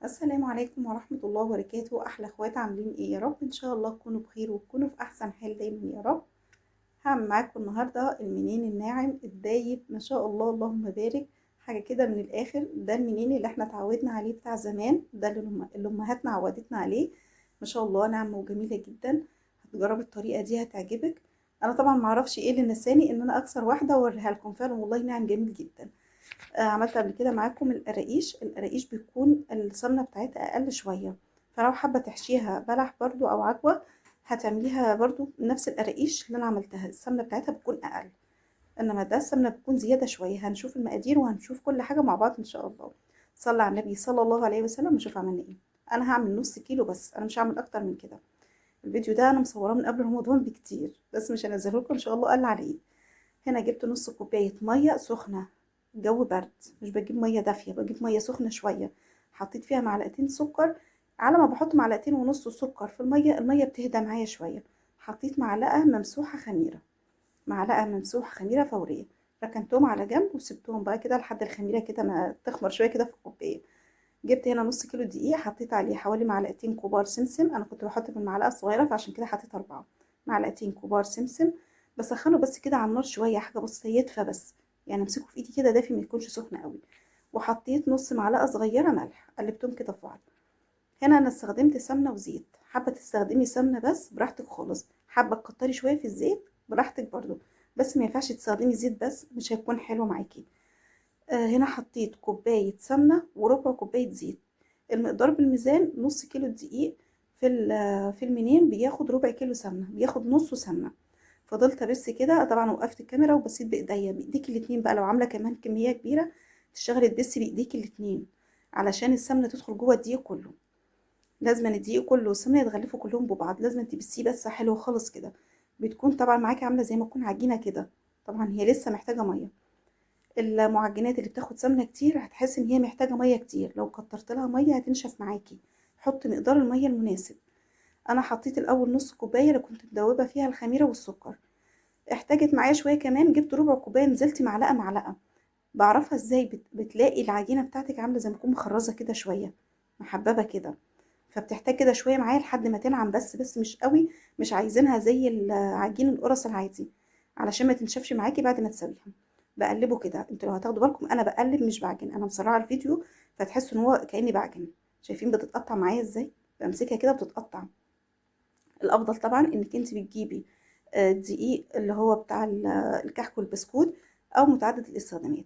السلام عليكم ورحمة الله وبركاته. أحلى اخوات، عاملين ايه؟ يا رب ان شاء الله تكونوا بخير وتكونوا في احسن حال دايما يا رب. هعمل معاكم النهاردة المنين الناعم الدايب ما شاء الله اللهم بارك. حاجة كده من الاخر، ده المنين اللي احنا اتعودنا عليه بتاع زمان، ده اللي امهاتنا عودتنا عليه. ما شاء الله ناعمة وجميلة جدا. هتجربوا الطريقة دي هتعجبك. انا طبعا معرفش ايه اللي نساني ان انا اكسر واحدة واوريها لكم، فعلا والله ناعم جميل جدا. عملت قبل كده معاكم القراقيش بيكون السمنة بتاعتها أقل شوية. فلو حابة تحشيها بلح برضو أو عجوة، هتعمليها برضو نفس القراقيش اللي أنا عملتها، السمنة بتاعتها بتكون أقل. إنما ده السمنة بتكون زيادة شوية. هنشوف المقادير وهنشوف كل حاجة مع بعض إن شاء الله. صلى على النبي صلى الله عليه وسلم ونشوف عملنا إيه. أنا هعمل نص كيلو بس، أنا مش هعمل أكتر من كده. الفيديو ده أنا مصوراه من قبل رمضان بكتير، بس مش هنزله لكم إن شاء الله قال عليه. هنا جبت نص كوباية مية سخنة. جو برد، مش بجيب مية دافية، بجيب مية سخنة شوية. حطيت فيها معلقتين سكر. على ما بحط معلقتين ونص سكر في المية بتهدى معايا شوية. حطيت معلقة ممسوحة خميرة. معلقة ممسوحة خميرة فورية. ركنتهم على جنب وسبتهم بقى كده لحد الخميرة كده ما تخمر شوية كده في الكوباية. جبت هنا نص كيلو دقيق، حطيت عليه حوالي معلقتين كبار سمسم. انا كنت بحط بالمعلقة الصغيرة فعشان كده حطيت 4 معلقتين كبار سمسم. بسخنه بس كده على النار شوية، حاجة بس يدفى بس. يعني امسكه في ايدي كده دافي، ما يكونش سخن قوي. وحطيت نص معلقة صغيرة ملح، قلبتهم كده في بعض. هنا انا استخدمت سمنة وزيت، حابة تستخدمي سمنة بس براحتك خالص، حابة تكتري شوية في الزيت براحتك برضو. بس ما ينفعش تستخدمي زيت بس، مش هيكون حلو معاكي. هنا حطيت كوباية سمنة وربع كوباية زيت. المقدار بالميزان، نص كيلو دقيق في المنين بياخد ربع كيلو سمنة، بياخد نصه سمنة. فضلت ابس كده، طبعا وقفت الكاميرا وبصيت بايديا، بايديك الاتنين بقى، لو عامله كمان كميه كبيره تشتغلي تبسي بايديك الاتنين، علشان السمنه تدخل جوه الدقيق كله. لازم الدقيق كله والسمنه يتغلفوا كلهم ببعض، لازم تبسيه بس حلو خالص كده. بتكون طبعا معاكي عامله زي ما تكون عجينه كده. طبعا هي لسه محتاجه ميه. المعجنات اللي بتاخد سمنه كتير هتحس ان هي محتاجه ميه كتير، لو كترت لها ميه هتنشف معاكي. حطي مقدار الميه المناسب. انا حطيت الاول نص كوبايه اللي كنت مدوبه فيها الخميره والسكر. احتاجت معايا شويه كمان، جبت ربع كوبايه، نزلت معلقه معلقه. بعرفها ازاي؟ بتلاقي العجينه بتاعتك عامله زي ما تكون مخرزه كده شويه، محببه كده. فبتحتاج كده شويه معايا لحد ما تنعم، بس مش قوي. مش عايزينها زي العجين القرص العادي، علشان ما تنشفش معاكي بعد ما تسويها. بقلبه كده، انتوا لو هتاخدوا بالكم انا بقلب مش بعجن، انا مسرعه الفيديو فتحسوا ان هو كاني بعجن. شايفين بتتقطع معايا ازاي؟ بمسكها كده بتتقطع. الافضل طبعا انك انت بتجيبي دقيق اللي هو بتاع الكحك والبسكوت، او متعدد الاستخدامات.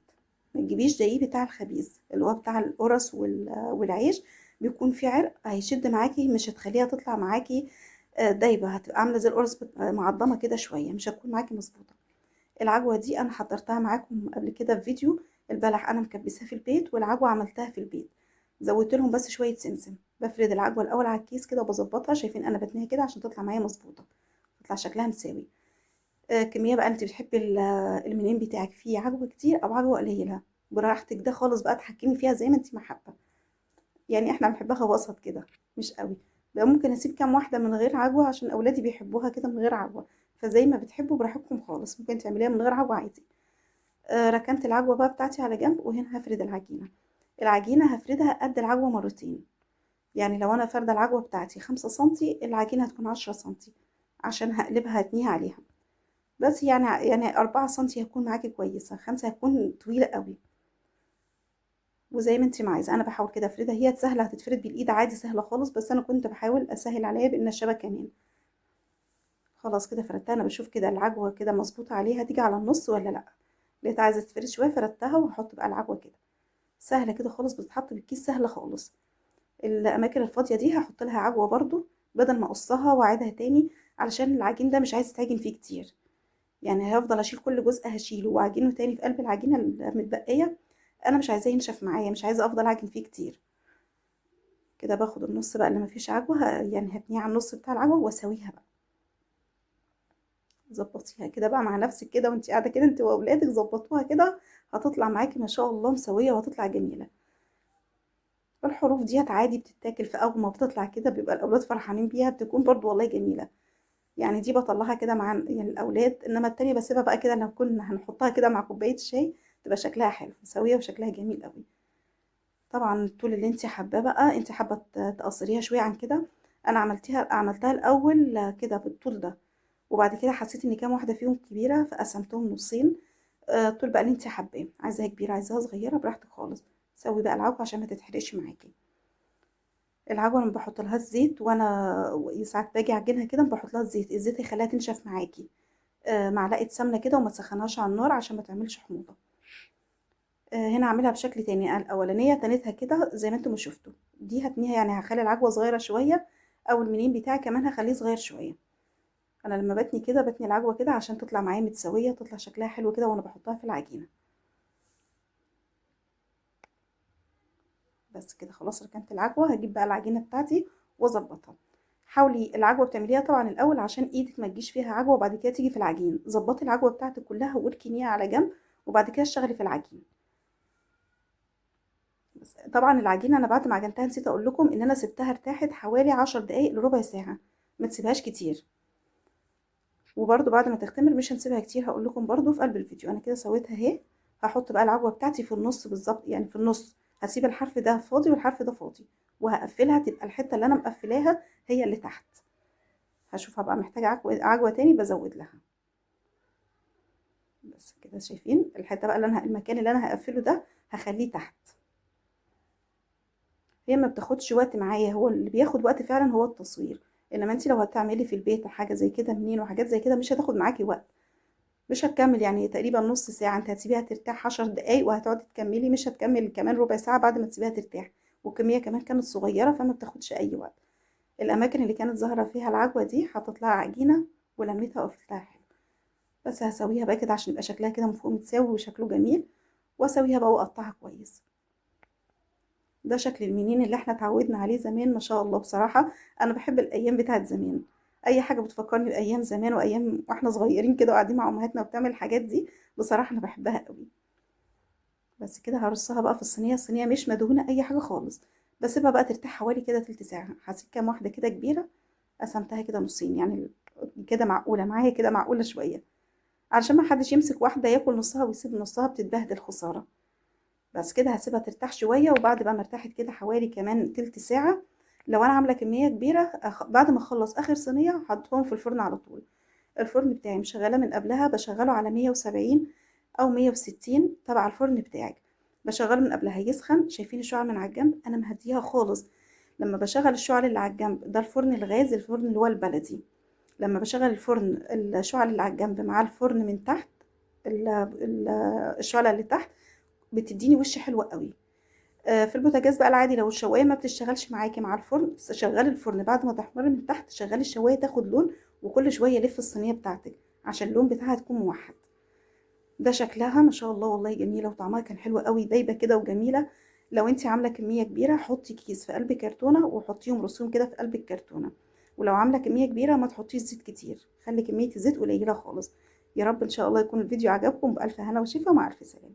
ما تجيبيش دقيق بتاع الخبيز اللي هو بتاع القرص والعيش. بيكون فيه عرق هيشد معاكي، مش هتخليها تطلع معاكي دايبه، هتبقى عامله زي القرص معضمه كده شويه، مش هتكون معاكي مظبوطه. العجوه دي انا حضرتها معاكم قبل كده في فيديو. البلح انا مكبساه في البيت، والعجوه عملتها في البيت. زودت لهم بس شويه سمسم. بفرد العجوه الاول على الكيس كده وبظبطها، شايفين انا بتنيها كده عشان تطلع معايا مظبوطه، تطلع شكلها مساوي. كميه بقى، انت بتحبي المنين بتاعك فيه عجوه كتير او عجوه قليله، براحتك ده خالص بقى، تحكمي فيها زي ما انت ما حابه. يعني احنا بنحبها وسط كده، مش قوي. بقى ممكن اسيب كام واحده من غير عجوه عشان اولادي بيحبوها كده من غير عجوه. فزي ما بتحبوا براحتكم خالص، ممكن تعمليها من غير عجوه عادي. ركنت العجوه بقى بتاعتي على جنب، وهنا هفرد العجينه. العجينه هفردها قد العجوه مرتين. يعني لو انا فردة العجوة بتاعتي 5 سنتي، العجينة هتكون 10 سنتي، عشان هقلبها هتنيها عليها. بس يعني 4 سنتي هتكون معاكي كويسة، 5 هتكون طويلة قوي. وزي ما انتي ما عايزة، انا بحاول كده افردها، هي سهلة هتتفرد بالايد عادي، سهلة خالص، بس انا كنت بحاول اسهل عليها بالنشابة كمان. خلاص كده فردتها، انا بشوف كده العجوة كده مظبوطة عليها، تيجي على النص ولا لا. لقيت عايزة تتفرد شوية، فردتها وهحط بقى العجوة كده. سهلة كده خالص، بتتحط بالكيس سهلة خالص. الاماكن الفاضيه دي هحط لها عجوه برضو، بدل ما اقصها واعيدها تاني، علشان العجين ده مش عايز يتعجن فيه كتير. يعني هفضل اشيل كل جزء هشيله واعجنه تاني في قلب العجينه المتبقيه. انا مش عايزاه ينشف معايا، مش عايزه افضل اعجن فيه كتير. كده باخد النص بقى اللي ما فيش عجوه، يعني هتنيه على النص بتاع العجوه واسويها بقى. ظبطيها كده بقى مع نفسك كده وانت قاعده كده، انت واولادك ظبطوها كده. هتطلع معاكي ما شاء الله مسويه، وهتطلع جميله. الحروف ديت عادي بتتاكل، في اول ما بتطلع كده بيبقى الاولاد فرحانين بيها، بتكون برضو والله جميله. يعني دي باطلّعها كده مع يعني الأولاد، إنما التانية باسيبها بقى كده، لو كنا هنحطها كده مع كوباية شاي تبقى شكلها حلو، مسوية وشكلها جميل أوي. طبعا الطول اللي انت حباه بقى، انت حابه تقصريها شويه عن كده. انا عملتها الاول كده بالطول ده، وبعد كده حسيت ان كام واحده فيهم كبيره فقسمتهم نصين. الطول بقى اللي انت حباه، عايزاها كبيره عايزاها صغيره براحتك خالص. سوي بقى العجوه عشان ما تتحرقش معاكي. العجوه لما بحط لها الزيت، وانا ساعات باجي اعجنها كده بحط لها الزيت هيخليها تنشف معاكي. معلقه سمنه كده وما تسخنهاش على النار عشان ما تعملش حموضه. هنا اعملها بشكل تاني. الاولانيه تنيتها كده زي ما انتم ما شفتوا. دي هتنيها يعني هخلي العجوه صغيره شويه، او المنين بتاعي كمان هخليه صغير شويه. انا لما بتني كده بتني العجوه كده عشان تطلع معايا متساويه، تطلع شكلها حلو كده وانا بحطها في العجينه. بس كده خلاص ركنت العجوه. هجيب بقى العجينه بتاعتي واظبطها. حاولي العجوه بتعمليها طبعا الاول عشان ايدك ما تجيش فيها عجوه وبعد كده تيجي في العجين. ظبطي العجوه بتاعتك كلها واركنيها على جنب، وبعد كده اشتغلي في العجين. بس طبعا العجينه انا بعد ما عجنتها نسيت اقول لكم ان انا سبتها ارتاحت حوالي 10 دقايق لربع ساعه. ما تسيبهاش كتير. وبرده بعد ما تختمر مش هنسيبها كتير، هقول لكم برده في قلب الفيديو. انا كده سويتها اهي. هحط بقى العجوه بتاعتي في النص بالظبط، يعني في النص. هسيب الحرف ده فاضي والحرف ده فاضي، وهقفلها تبقى الحته اللي انا مقفلاها هي اللي تحت. هشوف هبقى محتاجه عجوه تاني بزود لها. بس كده شايفين الحته بقى المكان اللي انا هقفله ده هخليه تحت. هي ما بتاخدش وقت معايا، هو اللي بياخد وقت فعلا هو التصوير. انما انت لو هتعملي في البيت حاجه زي كده منين وحاجات زي كده مش هتاخد معاكي وقت. مش هتكمل يعني تقريبا نص ساعه. انت هتسيبيها ترتاح 10 دقايق وهتقعدي تكملي، مش هتكمل كمان ربع ساعه بعد ما تسيبيها ترتاح. والكميه كمان كانت صغيره فما بتاخدش اي وقت. الاماكن اللي كانت ظاهره فيها العجوه دي حطيت لها عجينه ولميتها وقفلتها حلو. بس هسويها بقى كده عشان يبقى شكلها كده من فوق متساوي وشكله جميل. واسويها بقى واقطعها كويس. ده شكل المنين اللي احنا اتعودنا عليه زمان ما شاء الله بصراحة. انا بحب الايام بتاعت زمان. اي حاجة بتفكرني بايام زمان وايام واحنا صغيرين كده وقاعدين مع امهاتنا وبتعمل الحاجات دي. بصراحة انا بحبها قوي. بس كده هرصها بقى في الصينية. الصينية مش مدهونة اي حاجة خالص. بسيبها بقى ترتاح حوالي كده تلت ساعة. هسيب كام واحدة كده كبيرة. قسمتها كده نصين يعني. كده معقولة معايا كده معقولة شوية. علشان ما حدش يمسك واحدة ياكل نصها ويسيب نصها بتتبهدل خسارة. بس كده هسيبها ترتاح شوية. وبعد بقى ما ارتاحت كده حوالي كمان تلت ساعة، لو انا عاملة كمية كبيرة بعد ما اخلص اخر صينية هحطهم في الفرن على طول. الفرن بتاعي مشغلاه من قبلها، بشغله على 170 او 160 تبع الفرن بتاعك. بشغله من قبلها يسخن. شايفين الشعل من على الجنب انا مهديها خالص. لما بشغل الشعل اللي على الجنب ده الفرن الغاز، الفرن اللي هو البلدي. لما بشغل الفرن الشعل اللي على الجنب مع الفرن من تحت، الشعلة اللي تحت بتديني وش حلو قوي. في البوتاجاز بقى العادي لو الشوايه ما بتشتغلش معاكي مع الفرن، شغلي الفرن بعد ما تحمر من تحت، شغلي الشوايه تاخد لون. وكل شويه لف الصينيه بتاعتك عشان اللون بتاعها تكون موحد. ده شكلها ما شاء الله والله جميله، وطعمها كان حلو قوي دايبه كده وجميله. لو انت عامله كميه كبيره حطي كيس في قلب كرتونه وحطيهم رصيهم كده في قلب الكرتونه. ولو عامله كميه كبيره ما تحطيش زيت كتير، خلي كميه الزيت قليله خالص. يا رب ان شاء الله يكون الفيديو عجبكم. بالف هنا وشفا، مع الف سلامه.